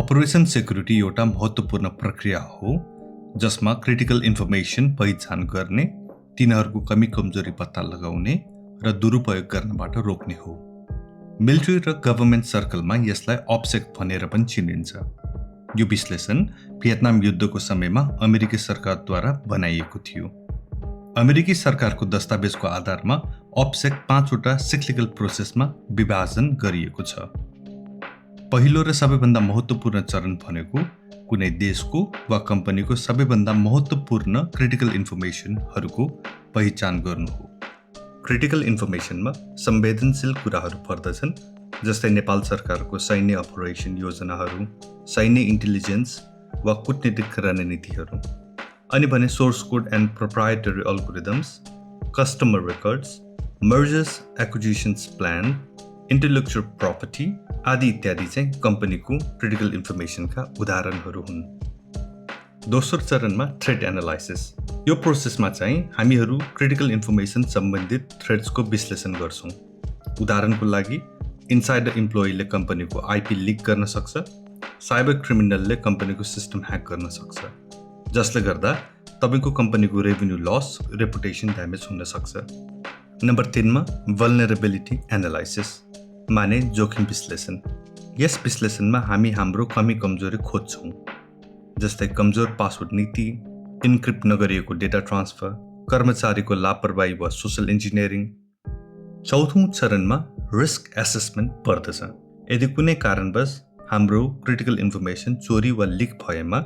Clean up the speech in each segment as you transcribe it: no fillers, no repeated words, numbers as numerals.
Operation security एउटा महत्त्वपूर्ण प्रक्रिया हो जसमा क्रिटिकल इन्फर्मेसन पहिचान गर्ने, तिनीहरूको कमी कमजोरी पत्ता लगाउने र दुरुपयोग गर्नबाट रोक्ने हो। मिलिट्री र गभर्नमेन्ट सर्कलमा यसलाई ऑप्सेक भनेर पनि चिनिन्छ। यो विश्लेषण भियतनाम युद्धको समयमा अमेरिकी सरकारद्वारा बनाइएको थियो। अमेरिकी सरकारको दस्तावेजको आधारमा ऑप्सेक 5 वटा सिक्लिकल प्रोसेसमा विभाजन गरिएको छ। पहिलो र सबैभन्दा महत्त्वपूर्ण चरण भनेको कुनै देशको वा कम्पनीको सबैभन्दा महत्त्वपूर्ण क्रिटिकल इन्फर्मेसनहरूको पहिचान गर्नु हो। क्रिटिकल इन्फर्मेसनमा संवेदनशील कुराहरू पर्दछन्, जस्तै नेपाल सरकारको सैन्य अपरेसन योजनाहरू, सैन्य इन्टेलिजेन्स वा कूटनीतिक रणनीतिहरू, अनि भने source code and proprietary algorithms, customer records, mergers acquisitions plan, intellectual property आदि इत्यादि चाहिँ कम्पनीको क्रिटिकल इन्फर्मेसनका उदाहरणहरू हुन्। दोस्रो चरणमा थ्रेट एनालाइसिस। यो प्रोसेसमा चाहिँ हामीहरू क्रिटिकल इन्फर्मेसन सम्बन्धित थ्रेट्सको विश्लेषण गर्छौँ। उदाहरणको लागि इनसाइडर इम्प्लोइले कम्पनीको आइपी लिक गर्न सक्छ, साइबर क्रिमिनलले कम्पनीको सिस्टम ह्याक गर्न सक्छ, जसले गर्दा तपाईँको कम्पनीको रेभेन्यू लस, रेपुटेसन ड्यामेज हुन सक्छ। नम्बर 3 मा भल्नरेबिलिटी एनालाइसिस माने जोखिम विश्लेषण। यस विश्लेषणमा हामी हाम्रो कमी कमजोरी खोज्छौँ, जस्तै कमजोर पासवर्ड नीति, इन्क्रिप्ट नगरिएको डेटा ट्रान्सफर, कर्मचारीको लापरवाही वा सोशल इन्जिनियरिङ। चौथौँ चरणमा रिस्क एसेसमेन्ट पर्दछ। यदि कुनै कारणवश हाम्रो क्रिटिकल इन्फर्मेसन चोरी वा लिक भएमा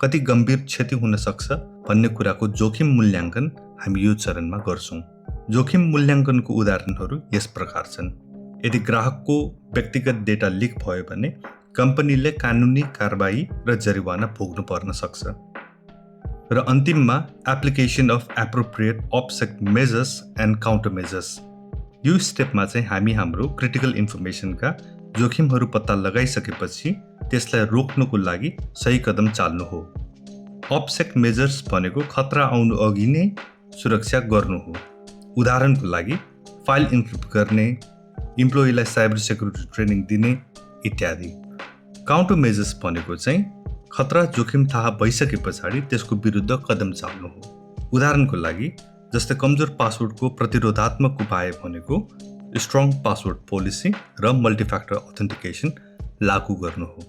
कति गम्भीर क्षति हुन सक्छ भन्ने कुराको जोखिम मूल्याङ्कन हामी यो चरणमा गर्छौँ। जोखिम मूल्याङ्कनको उदाहरणहरू यस प्रकार छन्। यदि ग्राहकको व्यक्तिगत डेटा लिक भयो भने कम्पनीले कानुनी कारबाही र जरिवाना भोग्नु पर्न सक्छ। र अन्तिममा application of appropriate OPSEC measures and counter measures. यो स्टेपमा चाहिँ हामी हाम्रो क्रिटिकल इन्फर्मेसनका जोखिमहरू पत्ता लगाइसकेपछि त्यसलाई रोक्नको लागि सही कदम चाल्नु हो। ऑप्सेक मेजर्स भनेको खतरा आउनु अघि नै सुरक्षा गर्नु हो। उदाहरणको लागि फाइल इन्क्रिप्ट गर्ने, इम्प्लोइलाई साइबर सेक्युरिटी ट्रेनिङ दिने इत्यादि। काउन्टर मेजर्स भनेको चाहिँ खतरा जोखिम थाहा भइसके पछाडि त्यसको विरुद्ध कदम चाल्नु हो। उदाहरणको लागि जस्तै कमजोर पासवर्डको प्रतिरोधात्मक उपाय भनेको स्ट्रङ पासवर्ड पोलिसी र मल्टिफ्याक्टर अथेन्टिकेसन लागू गर्नु हो।